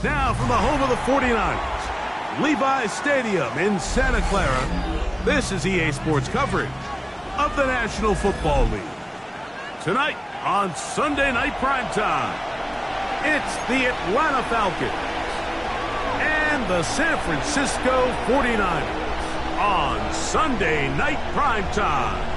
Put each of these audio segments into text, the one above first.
Now from the home of the 49ers, Levi's Stadium in Santa Clara, this is EA Sports coverage of the National Football League. Tonight on Sunday Night Primetime, it's the Atlanta Falcons and the San Francisco 49ers on Sunday Night Primetime.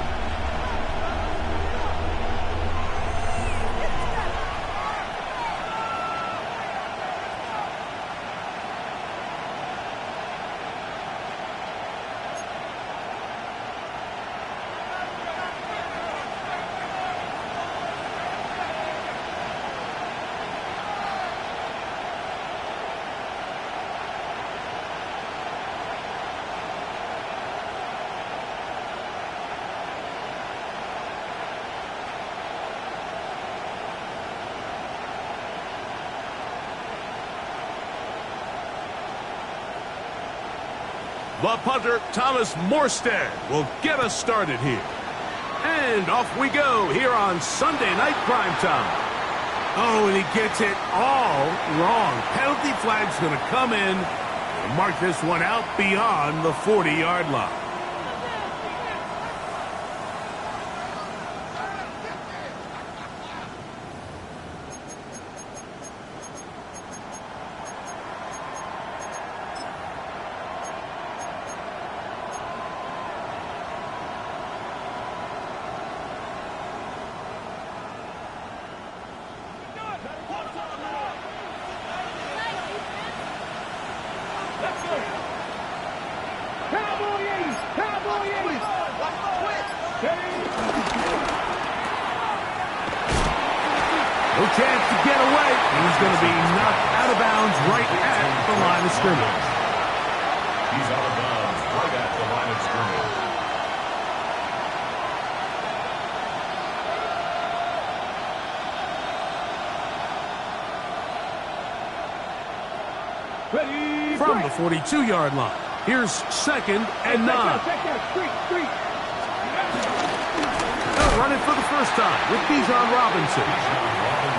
The punter, Thomas Morstead, will get us started here. And off we go here on Sunday Night Primetime. Oh, and he gets it all wrong. Penalty flag's going to come in and mark this one out beyond the 40-yard line. No chance to get away. He's going to be knocked out of bounds right at the line of scrimmage. He's out of bounds right at the line of scrimmage. Ready, from the 42-yard line, here's 2nd and 9. Running for the first time with Bijan Robinson.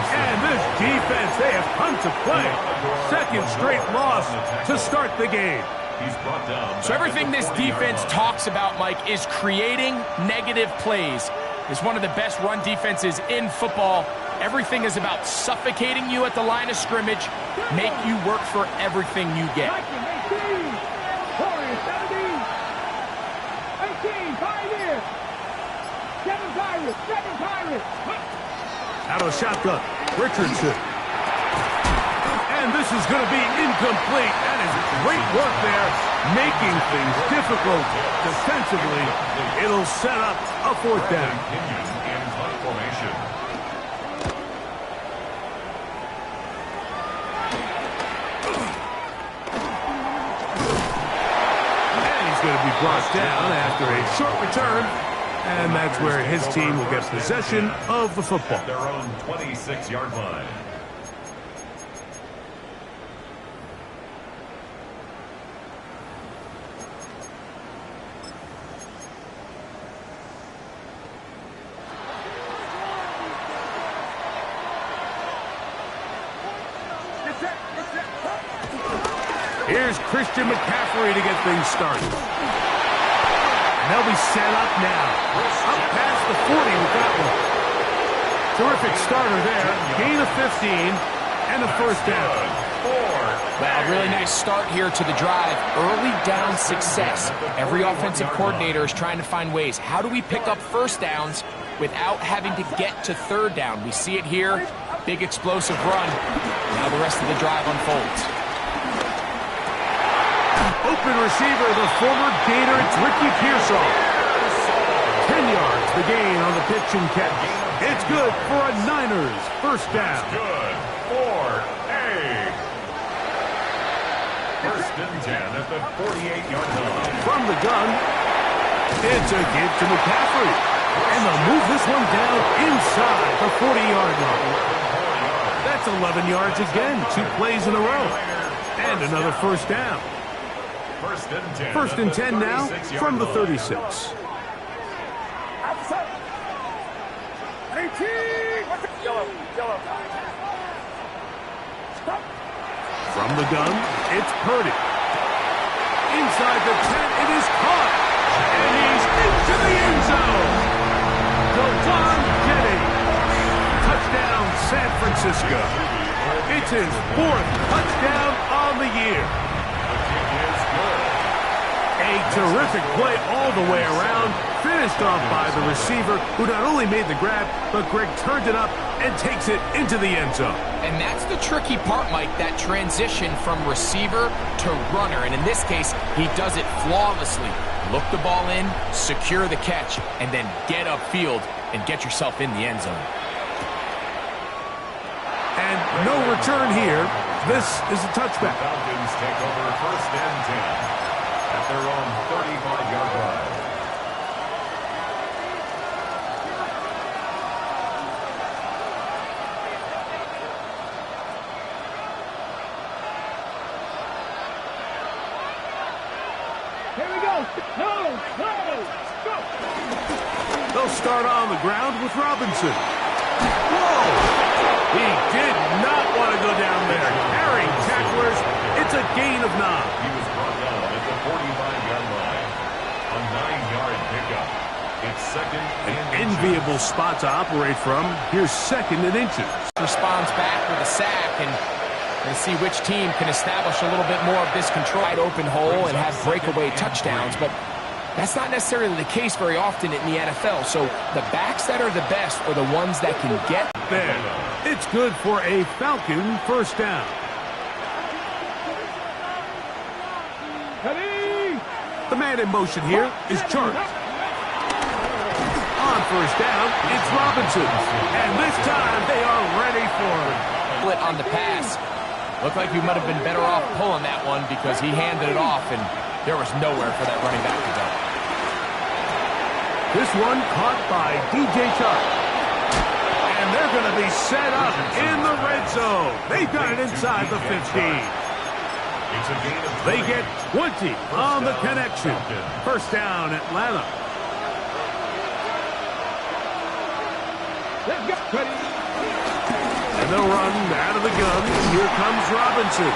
And this defense, they have come to play. Second straight loss to start the game. So everything this defense talks about, Mike, is creating negative plays. It's one of the best run defenses in football. Everything is about suffocating you at the line of scrimmage, make you work for everything you get. Out of the shotgun, Richardson. And this is going to be incomplete. That is great work there, making things difficult defensively. It'll set up a 4th down. And he's going to be brought down after a short return. And that's where his team will get possession of the football. At their own 26-yard line. Here's Christian McCaffrey to get things started. They'll be set up now. Up past the 40 with that one. Terrific starter there. Gain of 15 and a 1st down. Well, a really nice start here to the drive. Early down success. Every offensive coordinator is trying to find ways. How do we pick up 1st downs without having to get to 3rd down? We see it here. Big explosive run. Now the rest of the drive unfolds. Open receiver, the former Gator, it's Ricky Pearsall. 10 yards, the gain on the pitch and catch. It's good for a Niners 1st down. Good for a 1st and 10 at the 48-yard line. From the gun, it's a give to McCaffrey. And they'll move this one down inside the 40-yard line. That's 11 yards again, 2 plays in a row. And another 1st down. 1st and 10 now from the 36. From the gun, it's Purdy. Inside the 10, it is caught. And he's into the end zone. Devon Jennings. Touchdown, San Francisco. It's his 4th touchdown on the year. A terrific play all the way around. Finished off by the receiver, who not only made the grab, but Greg turned it up and takes it into the end zone. And that's the tricky part, Mike, that transition from receiver to runner. And in this case, he does it flawlessly. Look the ball in, secure the catch, and then get upfield and get yourself in the end zone. And no return here. This is a touchback. The Falcons take over 1st and 10 at their own 35-yard line. They'll start on the ground with Robinson. Whoa! He did not want to go down there. Carrying tacklers, it's a gain of 9. He was brought down at the 45-yard line. A 9-yard pickup. It's 2nd and enviable spot to operate from. Here's 2nd and inches. Responds back with a sack, and we'll see which team can establish a little bit more of this control. Wide open hole and have breakaway touchdowns, but that's not necessarily the case very often in the NFL. So the backs that are the best are the ones that can get there. It's good for a Falcon 1st down. The man in motion here is Chark. On 1st down, it's Robinson. And this time they are ready for it. Split on the pass. Looked like you might have been better off pulling that one because he handed it off and there was nowhere for that running back to go. This one caught by DJ Chark. And they're going to be set up in the red zone. They've got it inside the 15. They get 20 on the connection. 1st down, Atlanta. And they'll run out of the gun. Here comes Robinson.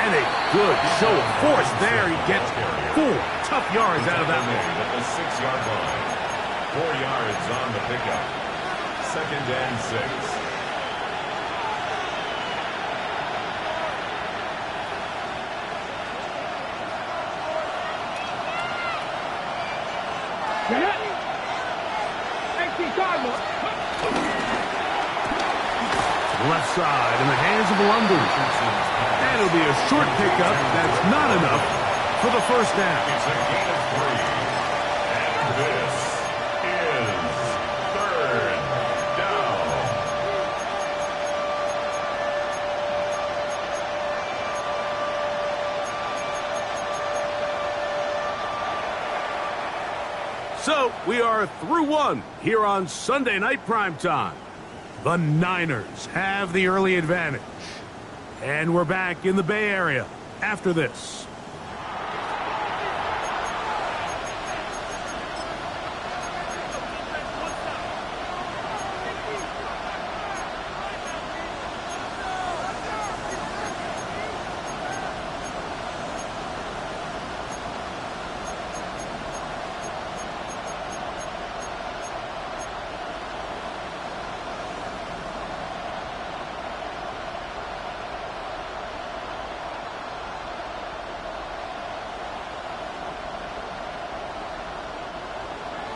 And a good show of force there. He gets 4 tough yards out of that one. At the 6-yard line. 4 yards on the pickup. 2nd and 6. Left side in the hands of London. And it'll be a short pickup. That's not enough for the 1st down. It's a gain of 3. And this is 3rd down. So we are through 1 here on Sunday Night Primetime. The Niners have the early advantage. And we're back in the Bay Area after this.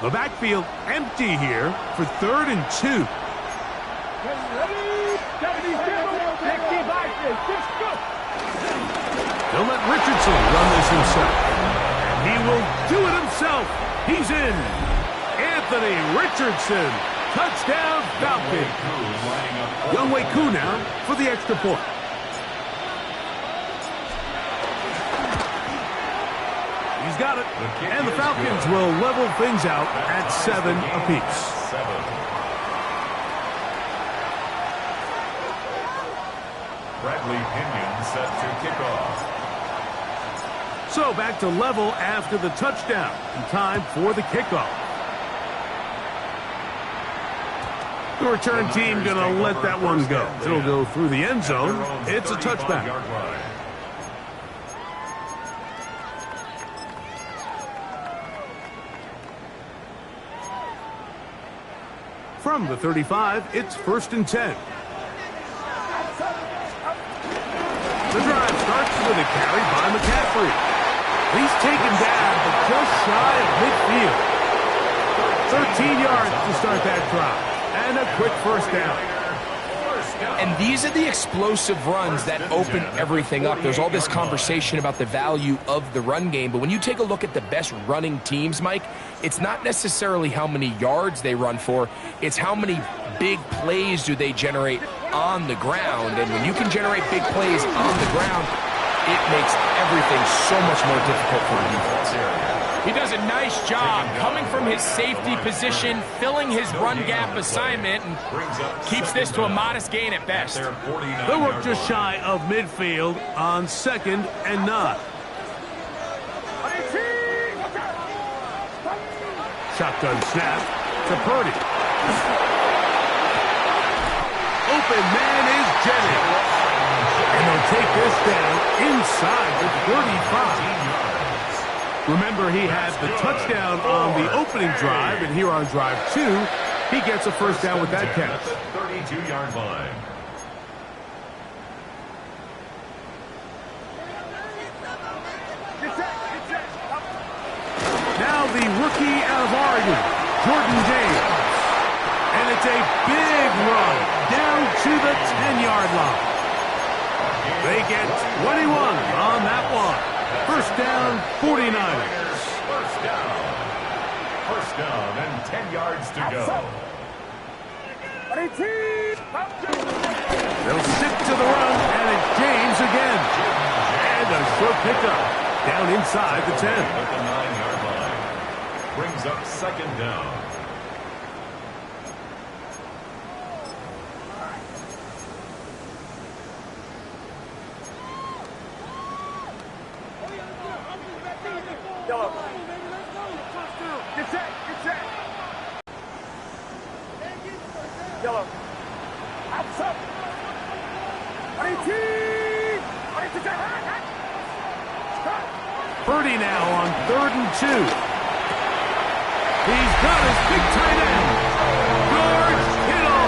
The backfield empty here for 3rd and 2. They'll let Richardson run this himself. And he will do it himself. He's in. Anthony Richardson. Touchdown, Falcons. Younghoe Koo now for the extra point. He's got it. And the Falcons will level things out at 7 apiece. Bradley Pinion set to kick off. So back to level after the touchdown. And time for the kickoff. The return team going to let that one go. It'll go through the end zone. It's a touchback. From the 35, it's 1st and 10. The drive starts with a carry by McCaffrey. He's taken down, but just shy of midfield. 13 yards to start that drive. And a quick first down. And these are the explosive runs that open everything up. There's all this conversation about the value of the run game, but when you take a look at the best running teams, Mike, it's not necessarily how many yards they run for, it's how many big plays do they generate on the ground. And when you can generate big plays on the ground, it makes everything so much more difficult for the defense. He does a nice job coming from his safety position, filling his run gap assignment, and keeps this to a modest gain at best. They'll work just shy of midfield on 2nd and 9. Shotgun snap to Purdy. Open man is Jennings. And they'll take this down inside the 35. Remember, he had the touchdown on the opening drive, and here on drive 2, he gets a first down with that catch. 32-yard line. Now the rookie out of Oregon, Jordan James. And it's a big run down to the 10-yard line. They get 21 on that one. First down, 49ers. First down and 10 yards to go. They'll stick to the run, and it's James again. And a short pickup down inside the 10. At the 9-yard line. Brings up 2nd down. Purdy now on 3rd and 2. He's got his big tight end. George Kittle.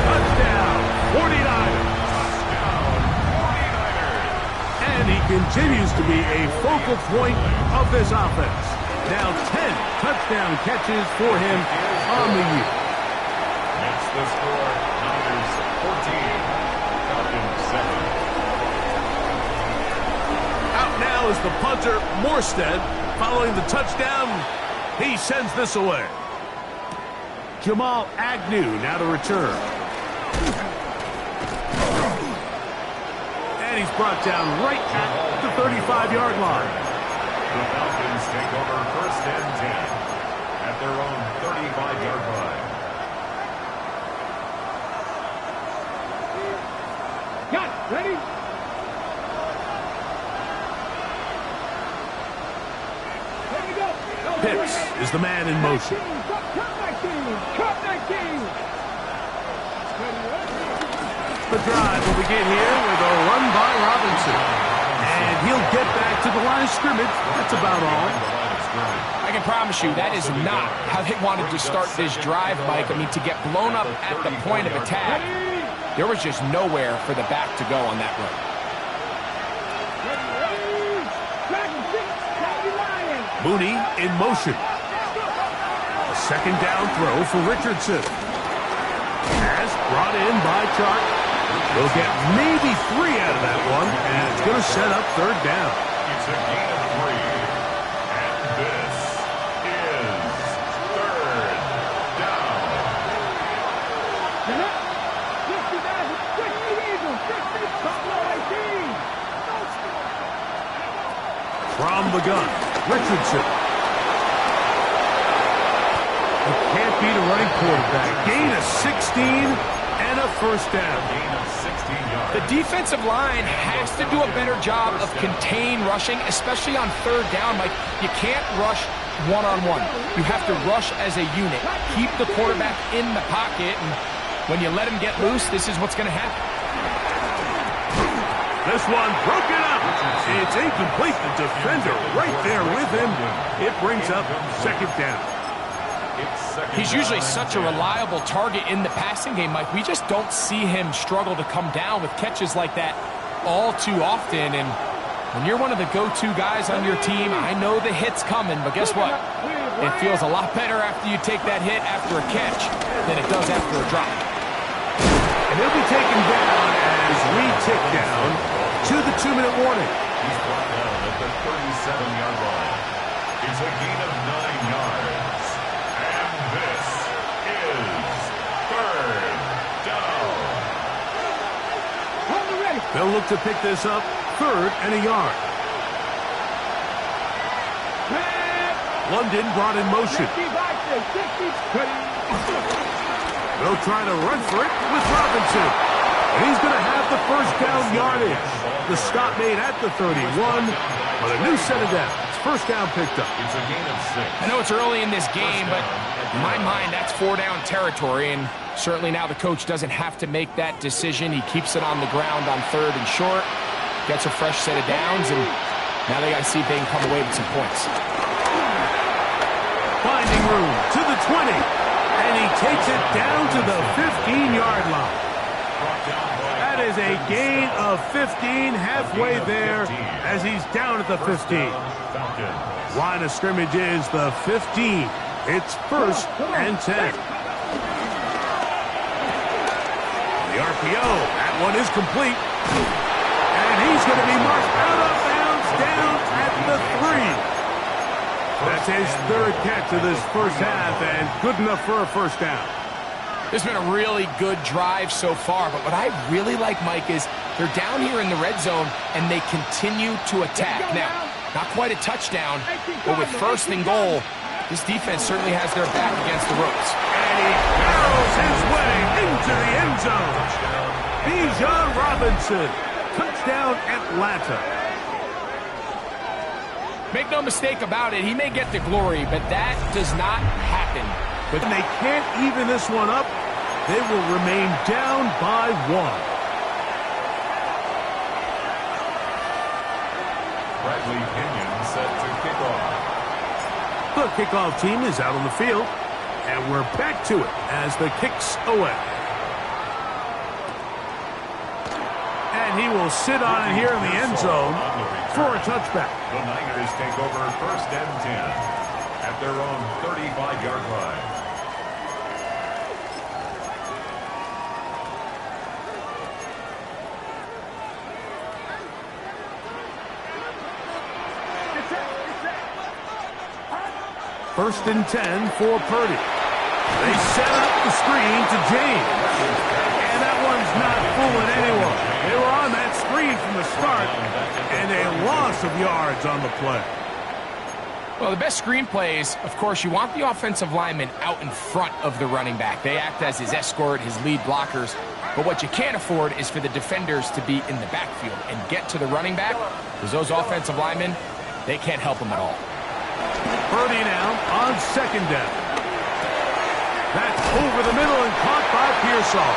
Touchdown, 49ers. And he continues to be a focal point of this offense. Now 10 touchdown catches for him on the year. That's the score. Niners 14. Falcons 7. Out now is the punter, Morstead. Following the touchdown, he sends this away. Jamal Agnew now to return. And he's brought down right at the 35-yard line. The Falcons take over 1st and 10 at their own 35-yard line. Got it. Ready? Pitts is the man in motion. The drive will begin here with a run by Robinson. And he'll get back to the line of scrimmage. That's about all. I can promise you that is not how they wanted to start this drive, Mike. I mean, to get blown up at the point of attack, there was just nowhere for the back to go on that run. Mooney in motion. A 2nd down throw for Richardson. Pass brought in by Chark. They'll get maybe 3 out of that one, and it's going to set up 3rd down. It's a gain of 3. And this is 3rd down. From the gun, Richardson. It can't beat a running quarterback. Gain of 16 and a first down. Gain of 16 yards. The defensive line has to do a better job of contain rushing, especially on 3rd down. Like, you can't rush one-on-one. You have to rush as a unit. Keep the quarterback in the pocket, and when you let him get loose, this is what's going to happen. This one broken up. It's incomplete. The defender right there with him. It brings up second down. He's usually such a reliable target in the passing game, Mike. We just don't see him struggle to come down with catches like that all too often. And when you're one of the go-to guys on your team, I know the hit's coming, but guess what? It feels a lot better after you take that hit after a catch than it does after a drop. And he'll be taken down as we tick down to the 2-minute warning. He's brought down at the 37-yard line. It's a gain of 9 yards. And this is third down. They'll look to pick this up, 3rd and a yard. London brought in motion. They'll try to run for it with Robinson. And he's going to have the first down yardage. The stop made at the 31, but a new set of downs. First down picked up. It's a gain of 6. I know it's early in this game, but in my mind, that's 4-down territory, and certainly now the coach doesn't have to make that decision. He keeps it on the ground on 3rd and short, gets a fresh set of downs, and now they got to see if they can come away with some points. Finding room to the 20, and he takes it down to the 15-yard line. That is a gain of 15, halfway there as he's down at the 15. Line of scrimmage is the 15. It's 1st and 10. The RPO, that one is complete. And he's going to be marked out of bounds down at the 3. That's his 3rd catch of this first half, and good enough for a first down. This has been a really good drive so far, but what I really like, Mike, is they're down here in the red zone, and they continue to attack. Now, not quite a touchdown, but with 1st and goal, this defense certainly has their back against the ropes. And he barrels his way into the end zone. Bijan Robinson, touchdown Atlanta. Make no mistake about it, he may get the glory, but that does not happen. But they can't even this one up. They will remain down by 1. Bradley Pinion set to kick off. The kickoff team is out on the field, and we're back to it as the kick's away. And he will sit on it here in the end zone for a touchback. The Niners take over 1st and 10 at their own 35-yard line. First and 10 for Purdy. They set up the screen to James. And that one's not fooling anyone. They were on that screen from the start, and a loss of yards on the play. Well, the best screen plays, of course, you want the offensive lineman out in front of the running back. They act as his escort, his lead blockers. But what you can't afford is for the defenders to be in the backfield and get to the running back, because those offensive linemen, they can't help him at all. Purdy now on 2nd down. That's over the middle and caught by Pearsall.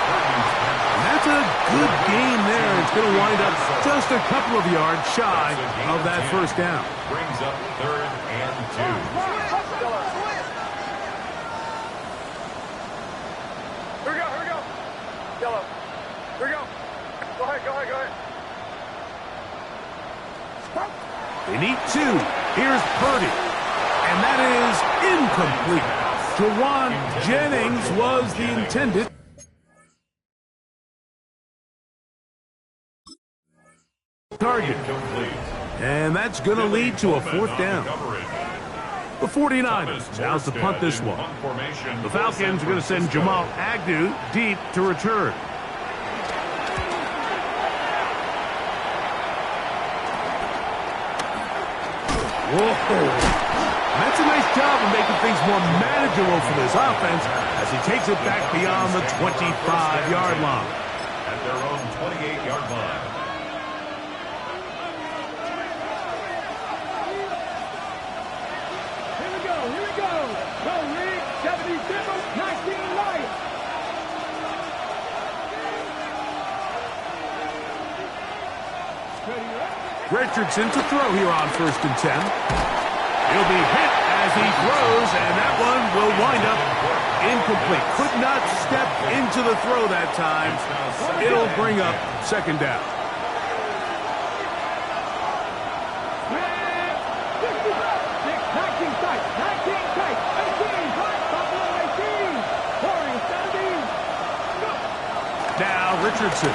And that's a good game there. It's going to wind up just a couple of yards shy of that first down. Brings up 3rd and 2. Here we go. Yellow. Here we go. Go ahead. They need 2. Here's Purdy. And that is incomplete. Jawan Jennings was the intended target. And that's going to lead to a 4th down. The 49ers now's to punt this one. The Falcons are going to send Jamal Agnew deep to return. Whoa. That's a nice job of making things more manageable for this offense as he takes it back beyond the 25-yard line. At their own 28-yard line. Here we go. Richardson to throw here on 1st and 10. He'll be hit as he throws, and that one will wind up incomplete. Could not step into the throw that time. It'll bring up 2nd down. Now Richardson.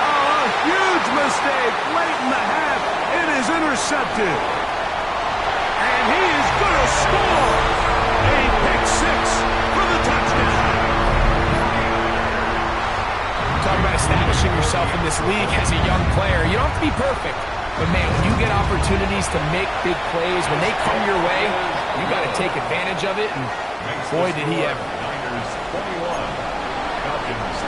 Oh, a huge mistake late in the half. It is intercepted. And he is going to score. A pick 6 for the touchdown. Talk about establishing yourself in this league as a young player. You don't have to be perfect. But, man, when you get opportunities to make big plays, when they come your way, you got to take advantage of it. And boy, did he ever. Niners 21, Falcons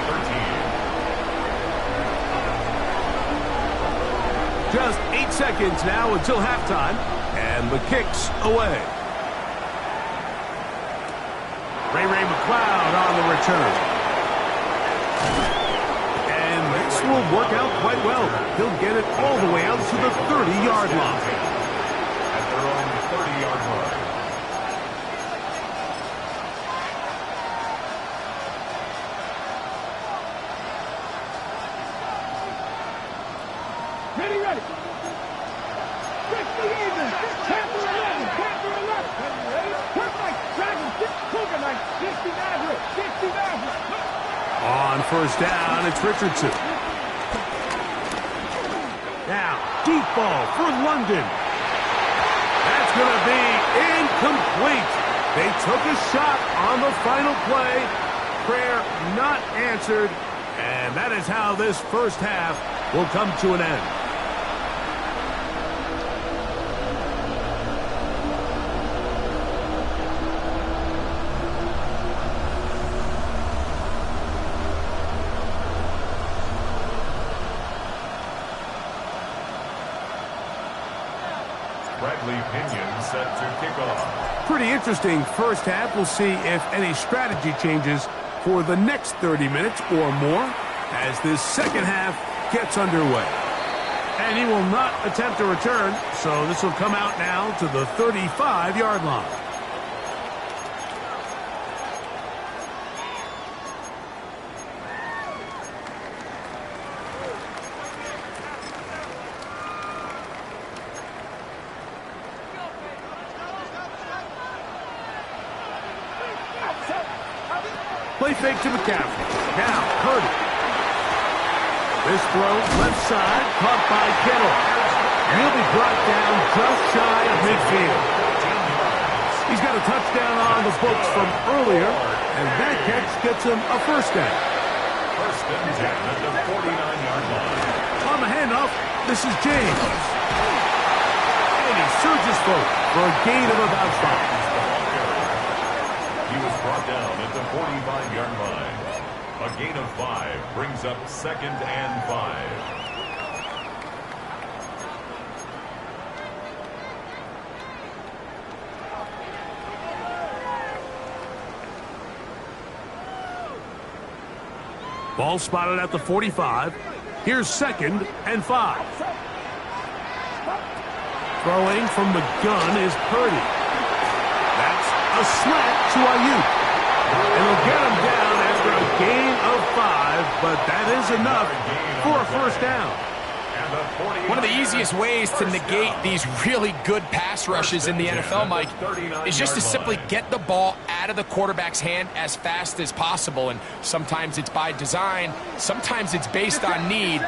13. Just 8 seconds now until halftime, and the kick's away. Ray McLeod on the return. And this will work out quite well. He'll get it all the way out to the 30-yard line. At their own 30-yard line. Ready. 60 even. Panther 11. Panther 11. Ready? Perfect. Dragon 6. Cougar 60 Maverick. 60 Maverick. On 1st down, it's Richardson. Now, deep ball for London. That's going to be incomplete. They took a shot on the final play. Prayer not answered. And that is how this first half will come to an end. Bradley Pinion set to kick off. Pretty interesting first half. We'll see if any strategy changes for the next 30 minutes or more as this second half gets underway. And he will not attempt a return, so this will come out now to the 35-yard line. Play fake to McCaffrey. Now, Purdy. This throw, left side, caught by Kittle. And he'll be brought down just shy of midfield. He's got a touchdown on the books from earlier, and that catch gets him a 1st down. 1st and 10 at the 49-yard line. On the handoff, this is James. And he surges forward for a gain of about 5. He was brought down at the 45-yard line. A gain of 5 brings up 2nd and 5. Ball spotted at the 45. Here's 2nd and 5. Throwing from the gun is Purdy. That's a slant to Ayuk. And he'll get him down after a gain of 5, but that is enough for a 1st down. One of the easiest ways to negate these really good pass rushes in the NFL, Mike, is just to simply get the ball out of the quarterback's hand as fast as possible. And sometimes it's by design, sometimes it's based on need.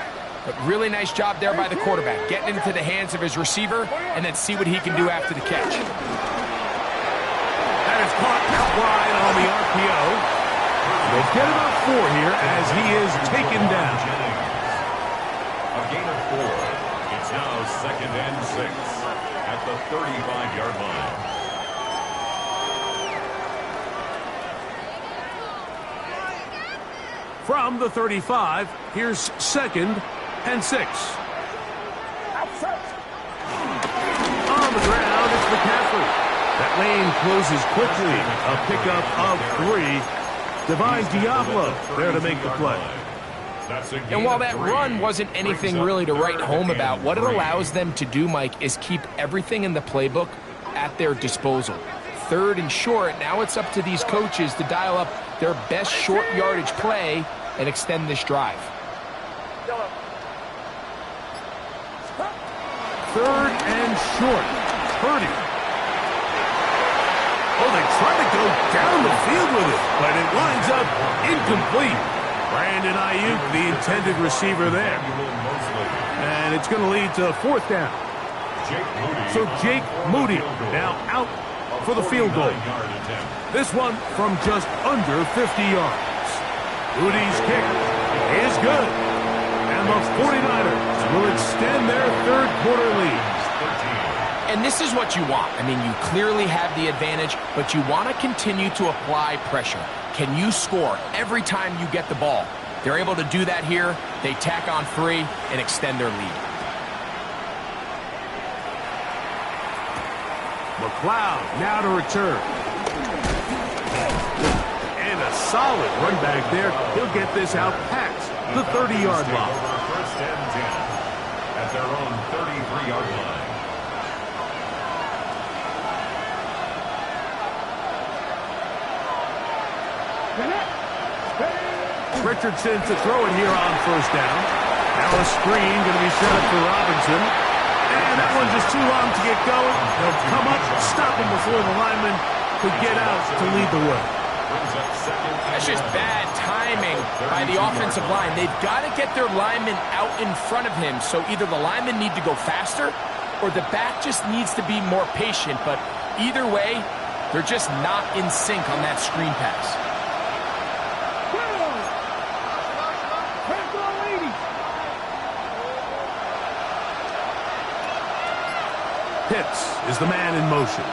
But really nice job there by the quarterback, getting into the hands of his receiver and then see what he can do after the catch. That is caught out wide on the RPO. They'll get about 4 here as he is taken down. A gain of 4. It's now 2nd and 6 at the 35-yard line. From the 35, here's 2nd and 6. On the ground, it's McCaffrey. That lane closes quickly. A pickup of 3. Divine Diablo there to make the play. And while that run wasn't anything really to write home about, what it allows them to do, Mike, is keep everything in the playbook at their disposal. 3rd and short, now it's up to these coaches to dial up their best short yardage play and extend this drive. 3rd and short. Purdy. Oh, they try to go down the field with it, but it winds up incomplete. Brandon Ayuk, the intended receiver there. And it's going to lead to 4th down. So Jake Moody now out for the field goal. This one from just under 50 yards. Moody's kick is good. And the 49ers will extend their 3rd quarter lead. And this is what you want. I mean, you clearly have the advantage, but you want to continue to apply pressure. Can you score every time you get the ball? They're able to do that here. They tack on 3 and extend their lead. McLeod now to return. And a solid run back there. He'll get this out past the 30-yard line. First and 10 at their own 33-yard line. Richardson to throw it here on 1st down. Now a screen going to be set up for Robinson. And that one's just too long to get going. They'll come up, stop him before the lineman could get out to lead the way. That's just bad timing by the offensive line. They've got to get their lineman out in front of him, so either the linemen need to go faster or the back just needs to be more patient. But either way, they're just not in sync on that screen pass. Pitts is the man in motion.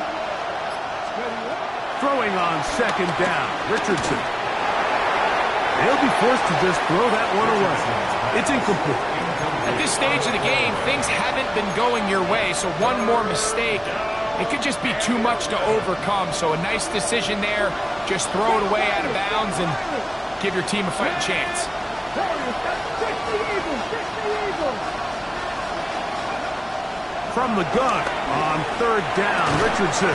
Throwing on 2nd down, Richardson. They'll be forced to just throw that one away. It's incomplete. At this stage of the game, things haven't been going your way, so one more mistake, it could just be too much to overcome. So a nice decision there. Just throw it away out of bounds and give your team a fighting chance. From the gun on 3rd down, Richardson.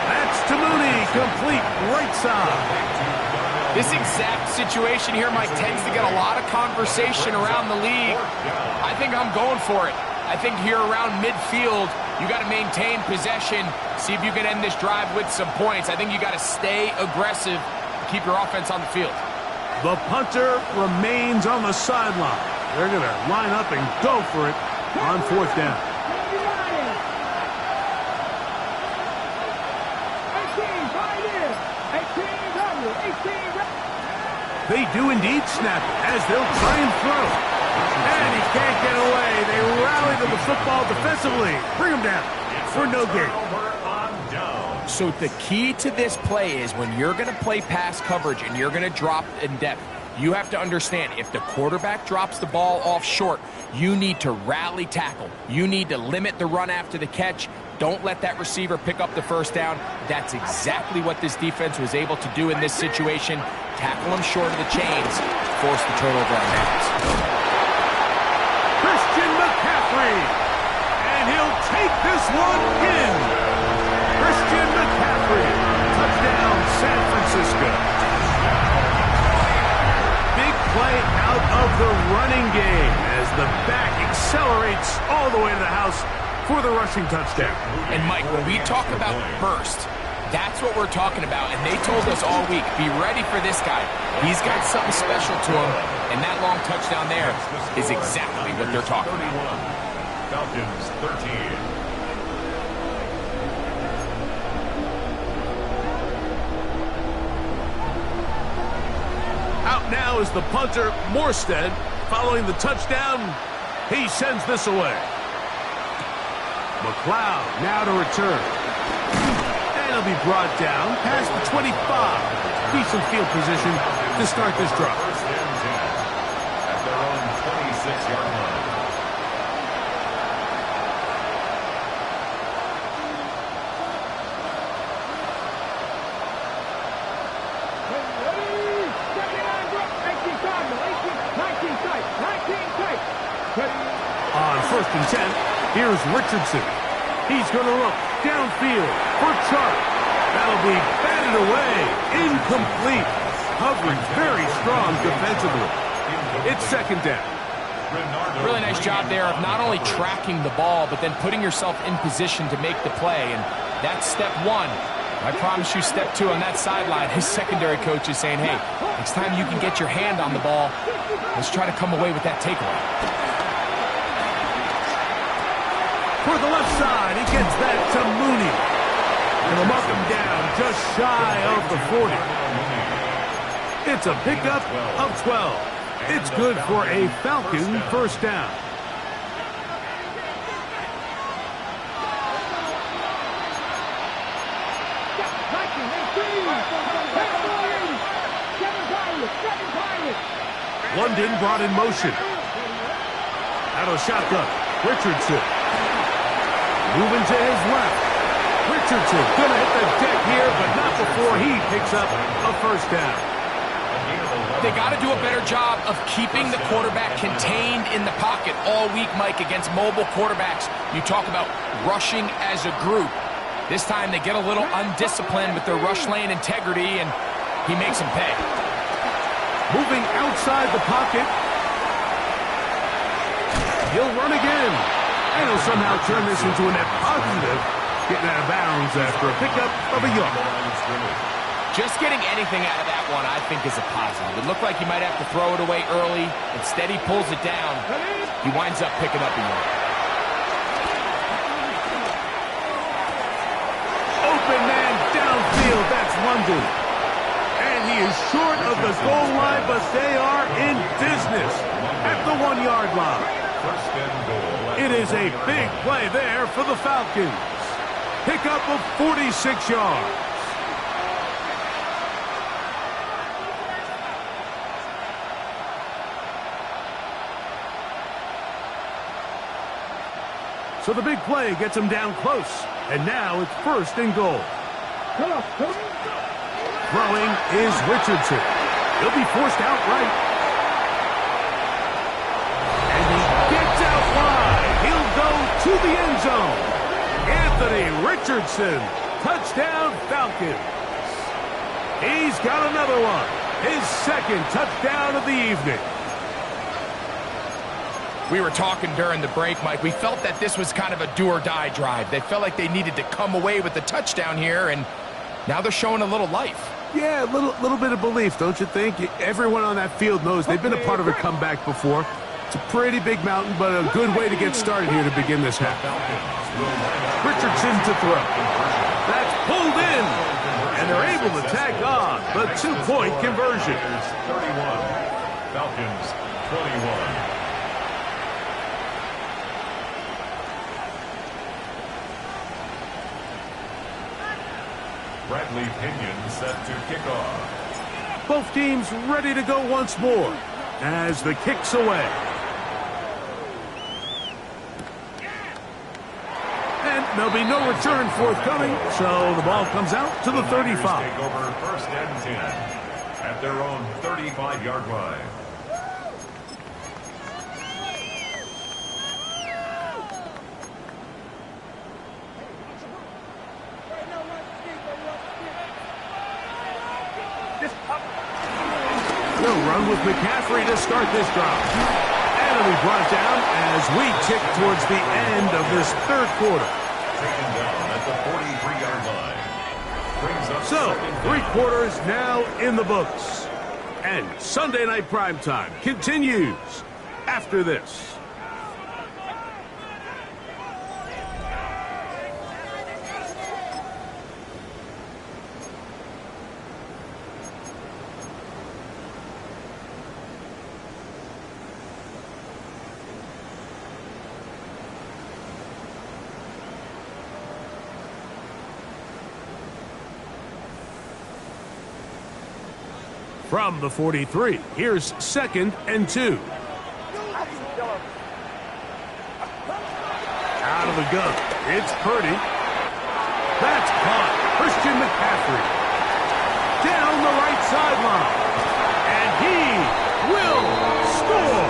That's to Mooney, complete right side. This exact situation here, Mike, tends to get a lot of conversation around the league. I think I'm going for it. I think here around midfield, you got to maintain possession, see if you can end this drive with some points. I think you got to stay aggressive, keep your offense on the field. The punter remains on the sideline. They're going to line up and go for it on 4th down. They do indeed snap it as they'll try and throw. And he can't get away. They rally to the football defensively. Bring him down for no gain. So the key to this play is when you're going to play pass coverage and you're going to drop in depth, you have to understand if the quarterback drops the ball off short, you need to rally tackle. You need to limit the run after the catch. Don't let that receiver pick up the 1st down. That's exactly what this defense was able to do in this situation. Tackle him short of the chains, force the turnover on downs. Christian McCaffrey, and he'll take this one in. Christian McCaffrey, touchdown San Francisco. Big play out of the running game as the back accelerates all the way to the house for the rushing touchdown. And Mike, when we talk about burst, that's what we're talking about, and they told us all week, be ready for this guy. He's got something special to him, and that long touchdown there is exactly what they're talking about. Falcons 13. Out now is the punter, Morstead. Following the touchdown, he sends this away. McLeod now to return. And he'll be brought down past the 25. Decent field position to start this drive. First and 10 at their own 26-yard line. and 10. Here's Richardson. He's going to look downfield for Chark. That'll be batted away. Incomplete. Coverage very strong defensively. It's second down. Really nice job there of not only tracking the ball, but then putting yourself in position to make the play. And that's step one. I promise you step two on that sideline. His secondary coach is saying, hey, next time you can get your hand on the ball, let's try to come away with that takeaway. For the left side, he gets that to Mooney. And a mark him down just shy of the 40. It's a pickup of 12. It's good for a Falcon first down. London brought in motion. Out of shotgun, Richardson. Moving to his left. Richardson gonna hit the deck here, but not before he picks up a first down. They got to do a better job of keeping the quarterback contained in the pocket all week, Mike, against mobile quarterbacks. You talk about rushing as a group. This time they get a little undisciplined with their rush lane integrity, and he makes them pay. Moving outside the pocket. He'll run again. And he'll somehow turn this into a net positive, getting out of bounds after a pickup of a yard. Just getting anything out of that one, I think, is a positive. It looked like he might have to throw it away early. Instead, he pulls it down. He winds up picking up a yard. Open man downfield. That's London. And he is short of the goal line, but they are in business at the 1 yard line. It is a big play there for the Falcons. Pickup of 46 yards. So the big play gets him down close. And now it's first and goal. Throwing is Richardson. He'll be forced out right. And he gets out wide. He'll go to the end zone. Anthony Richardson. Touchdown Falcons. He's got another one. His second touchdown of the evening. We were talking during the break, Mike. We felt that this was kind of a do-or-die drive. They felt like they needed to come away with the touchdown here, and now they're showing a little life. Yeah, a little bit of belief, don't you think? Everyone on that field knows they've been a part of a comeback before. It's a pretty big mountain, but a good way to get started here to begin this half. Richardson to throw. That's pulled in, and they're able to tack on the 2-point conversion. 31, Falcons 21. Bradley Pinion set to kick off. Both teams ready to go once more as the kick's away. And there'll be no return forthcoming, so the ball comes out to the 35. Take over first and 10 at their own 35-yard line. They'll run with McCaffrey to start this drive. And it'll be brought down as we tick towards the end of this third quarter. Taken down at the 43-yard line. Brings up So, 3 quarters now in the books. And Sunday Night Primetime continues after this. From the 43, here's 2nd and 2. Out of the gun, it's Purdy. That's caught. Christian McCaffrey. Down the right sideline. And he will score.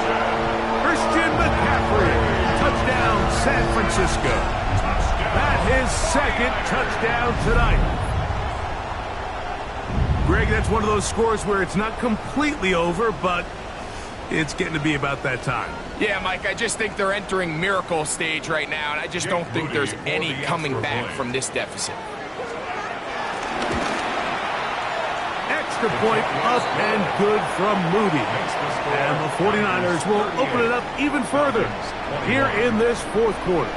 Christian McCaffrey. Touchdown. touchdown, San Francisco. That his second touchdown tonight. Greg, that's one of those scores where it's not completely over, but it's getting to be about that time. Yeah, Mike, I just think they're entering miracle stage right now, and I just don't think there's any coming back from this deficit. Extra point up and good from Moody. And the 49ers will open it up even further here in this fourth quarter.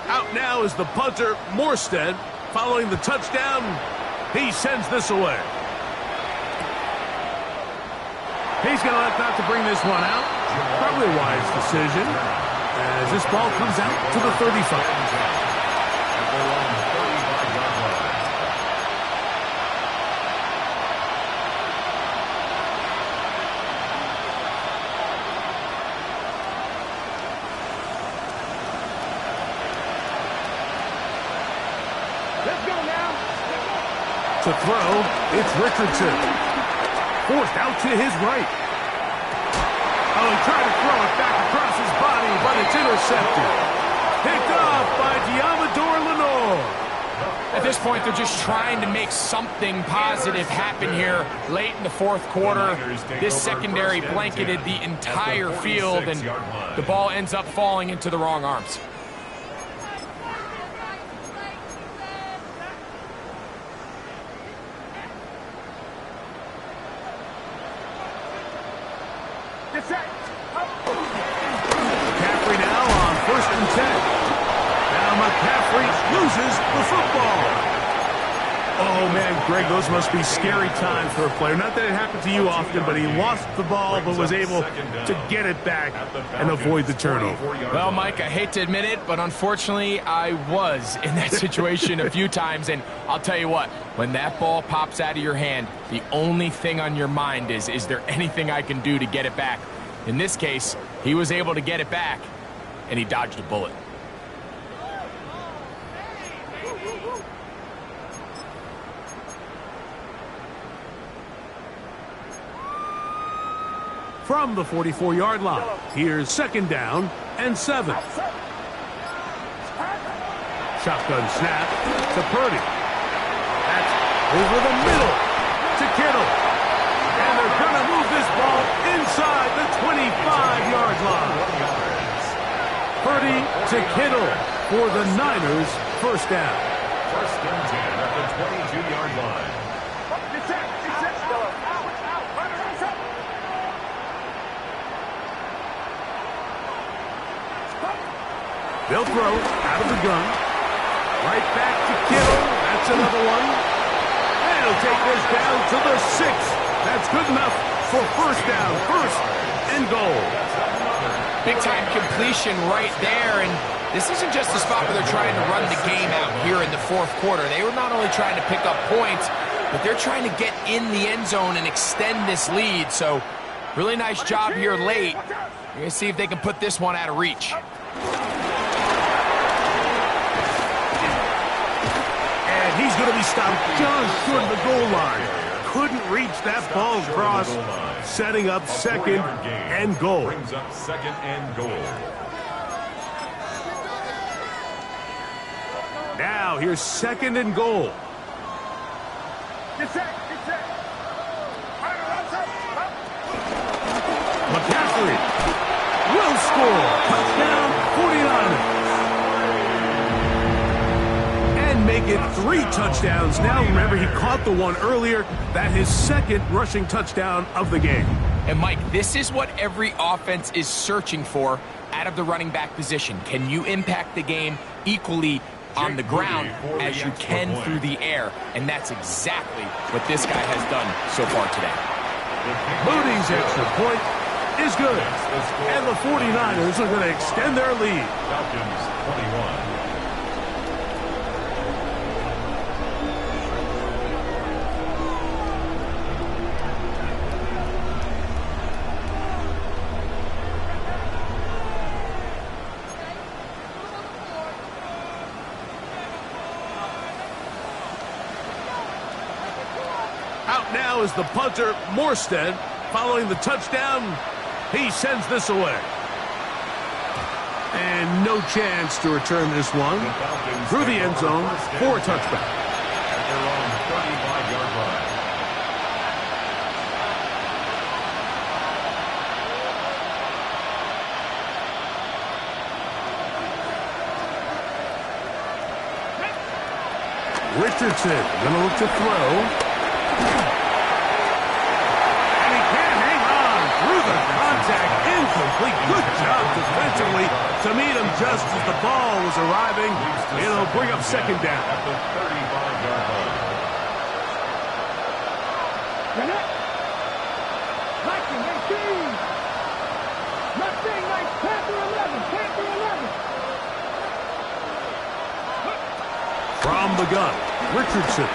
Out now is the punter, Morstead. Following the touchdown, he sends this away. He's going to elect not to bring this one out. Probably a wise decision as this ball comes out to the 35. To throw, it's Richardson. Forced out to his right. Oh, he tried to throw it back across his body, but it's intercepted. Picked off by Diamador Lenore. At this point, they're just trying to make something positive happen here late in the fourth quarter. This secondary blanketed the entire field, and the ball ends up falling into the wrong arms. McCaffrey now on 1st and 10. Now McCaffrey loses the football. Oh, man, Greg, those must be scary times for a player. Not that it happened to you often, but he lost the ball but was able to get it back and avoid the turnover. Well, Mike, I hate to admit it, but unfortunately, I was in that situation a few times. And I'll tell you what, when that ball pops out of your hand, the only thing on your mind is there anything I can do to get it back? In this case, he was able to get it back, and he dodged a bullet. From the 44-yard line, here's 2nd down and 7. Shotgun snap to Purdy. That's over the middle to Kittle. And they're going to move this ball inside the 25-yard line. Purdy to Kittle for the Niners' 1st down. 1st and 10 at the 22-yard line. They'll throw out of the gun. Right back to Kittle. That's another one. And he'll take this down to the 6. That's good enough for 1st down. 1st and goal. Big-time completion right there, and this isn't just a spot where they're trying to run the game out here in the fourth quarter. They were not only trying to pick up points, but they're trying to get in the end zone and extend this lead. So, really nice job here late. We're going to see if they can put this one out of reach. And he's going to be stopped just short of the goal line. Couldn't reach that ball across, setting up 2nd and goal. Brings up 2nd and goal. Now here's 2nd and goal. McCaffrey will score. Touchdown, 49ers. And make it 3 touchdowns. Now remember, he caught the one earlier. That his 2nd rushing touchdown of the game. And Mike, this is what every offense is searching for out of the running back position. Can you impact the game equally on the ground as you can through the air? And that's exactly what this guy has done so far today. Moody's extra point is good. And the 49ers are going to extend their lead. Falcons 21. Out now is the punter, Morstead. Following the touchdown, he sends this away. And no chance to return this one through the end zone for a touchback. At their own 35-yard line. Richardson gonna look to throw. And he can't hang on through the contact. Incomplete. Good job defensively to meet him just as the ball was arriving. It'll bring up second down. At the 35-yard line. Viking 18. Mustang Knights, Panther 11. Panther 11. From the gun, Richardson.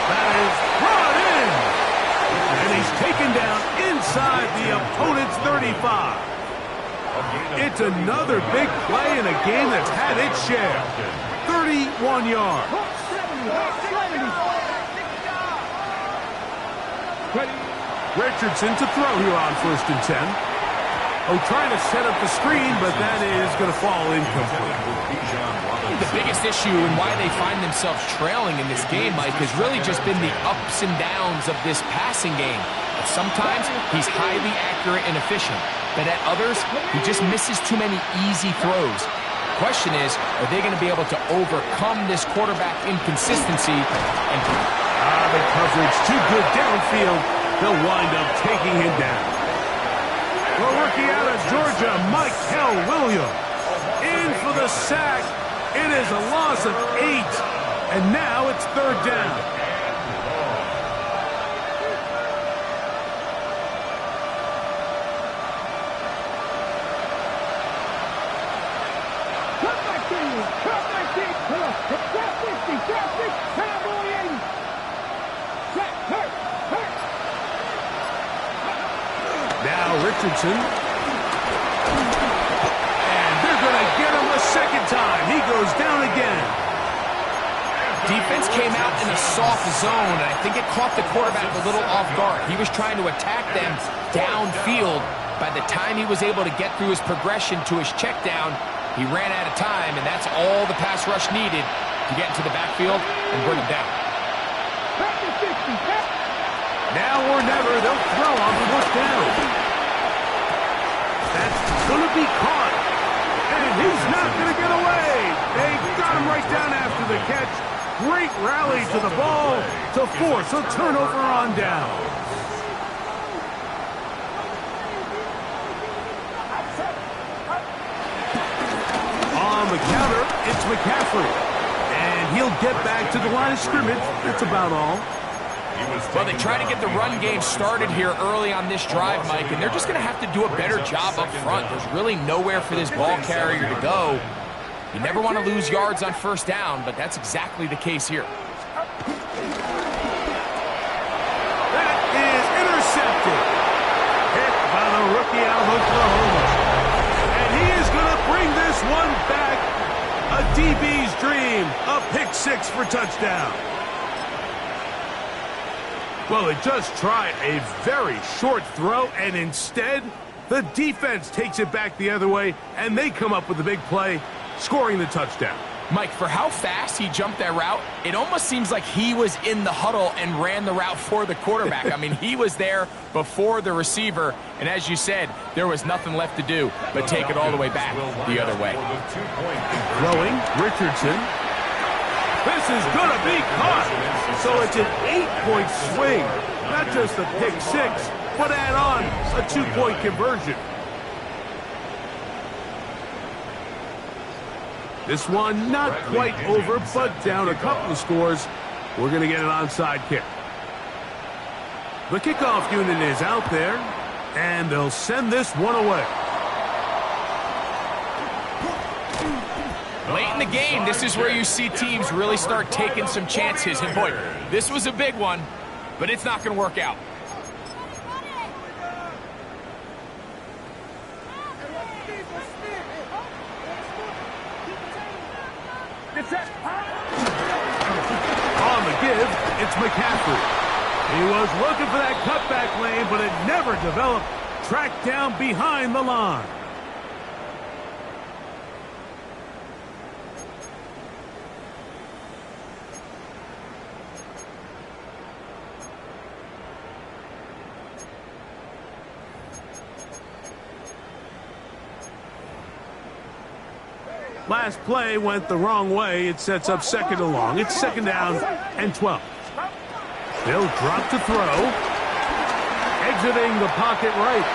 That is brought in. And he's taken down inside the opponent's 35. It's another big play in a game that's had its share. 31 yards. Richardson to throw here on 1st and 10. Oh, trying to set up the screen, but that is going to fall incomplete. The biggest issue and why they find themselves trailing in this game, Mike, has really just been the ups and downs of this passing game. But sometimes he's highly accurate and efficient, but at others, he just misses too many easy throws. The question is, are they going to be able to overcome this quarterback inconsistency? And the coverage too good downfield. They'll wind up taking him down. Well, rookie out of Georgia, Michael Williams. In for the sack. It is a loss of 8. And now it's 3rd down. Now Richardson. And they're going to get him a second time. He goes down again. Defense came out in a soft zone, and I think it caught the quarterback a little off guard. He was trying to attack them downfield. By the time he was able to get through his progression to his check down, he ran out of time, and that's all the pass rush needed to get into the backfield and bring him down. Now or never, they'll throw on 4th down. That's going to be caught. And he's not going to get away. They got him right down after the catch. Great rally to the ball to force a turnover on down. On the counter, it's McCaffrey. And he'll get back to the line of scrimmage. That's about all. Well, they try to get the run game started here early on this drive, Mike, and they're just going to have to do a better job up front. There's really nowhere for this ball carrier to go. You never want to lose yards on 1st down, but that's exactly the case here. That is intercepted. Hit by the rookie out of Oklahoma. And he is going to bring this one back. A DB's dream. A pick-6 for touchdown. Well, they just tried a very short throw, and instead, the defense takes it back the other way, and they come up with a big play, scoring the touchdown. Mike, for how fast he jumped that route, it almost seems like he was in the huddle and ran the route for the quarterback. I mean, he was there before the receiver, and as you said, there was nothing left to do but take it all the way back the other way. Throwing, Richardson. This is going to be caught. So it's an 8-point swing. Not just a pick-6, but add on a 2-point conversion. This one not quite over, but down a couple of scores. We're going to get an onside kick. The kickoff unit is out there, and they'll send this one away. Late in the game, this is where you see teams really start taking some chances. And boy, this was a big one, but it's not going to work out. On the give. It's McCaffrey. He was looking for that cutback lane, but it never developed. Tracked down behind the line. Last play went the wrong way. It sets up second and long. It's second down and 12. They'll drop to throw. Exiting the pocket right.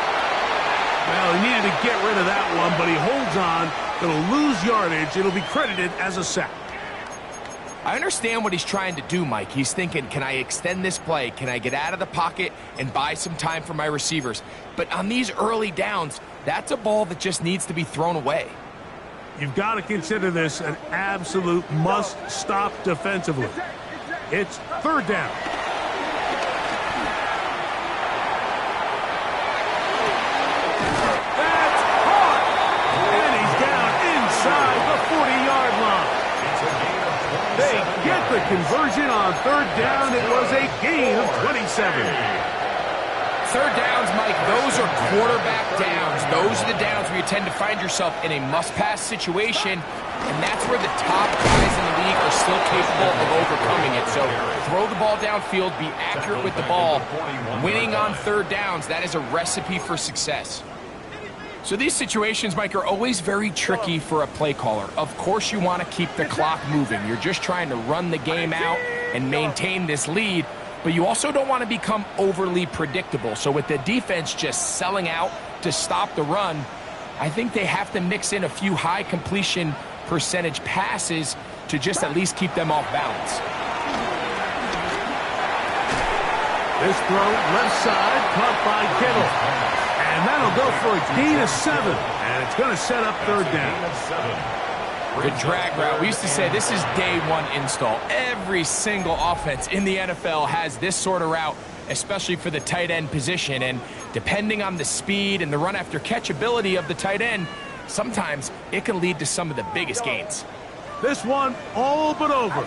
Well, he needed to get rid of that one, but he holds on. It'll lose yardage. It'll be credited as a sack. I understand what he's trying to do, Mike. He's thinking, can I extend this play? Can I get out of the pocket and buy some time for my receivers? But on these early downs, that's a ball that just needs to be thrown away. You've got to consider this an absolute must-stop defensively. It's third down. That's caught! And he's down inside the 40-yard line. They get the conversion on third down. It was a gain of 27. Third downs, Mike, those are quarterback downs. Those are the downs where you tend to find yourself in a must-pass situation, and that's where the top guys in the league are still capable of overcoming it. So throw the ball downfield, be accurate with the ball. Winning on third downs, that is a recipe for success. So these situations, Mike, are always very tricky for a play caller. Of course you want to keep the clock moving. You're just trying to run the game out and maintain this lead. But you also don't want to become overly predictable. So with the defense just selling out to stop the run, I think they have to mix in a few high completion percentage passes to just at least keep them off balance. This throw left side, caught by Kittle. And that'll go for a gain of 7. And it's going to set up third down. The drag route. We used to say this is day one install. Every single offense in the NFL has this sort of route, especially for the tight end position. And depending on the speed and the run after catch ability of the tight end, sometimes it can lead to some of the biggest gains. This one all but over.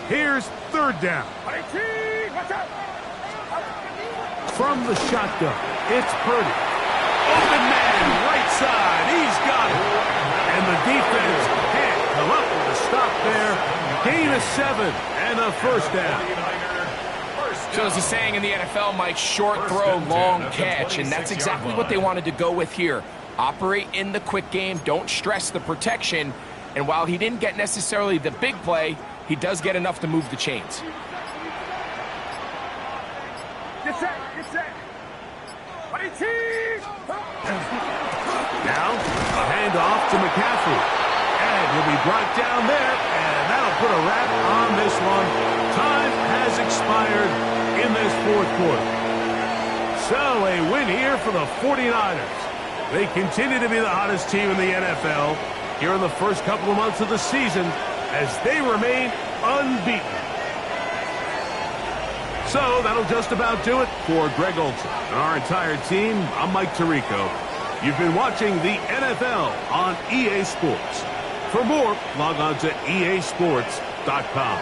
Here's third down. From the shotgun, it's Purdy. Open man, right side. He's got it. And the defense can't come up with a stop there. Gain of 7 and a first down. So there's a saying in the NFL, Mike, short throw, long catch. And that's exactly what they wanted to go with here. Operate in the quick game. Don't stress the protection. And while he didn't get necessarily the big play, he does get enough to move the chains. Get set, get set. Now, a handoff to McCaffrey. And he'll be brought down there, and that'll put a wrap on this one. Time has expired in this fourth quarter. So, a win here for the 49ers. They continue to be the hottest team in the NFL here in the first couple of months of the season as they remain unbeaten. So that'll just about do it for Greg Olson and our entire team. I'm Mike Tirico. You've been watching the NFL on EA Sports. For more, log on to easports.com.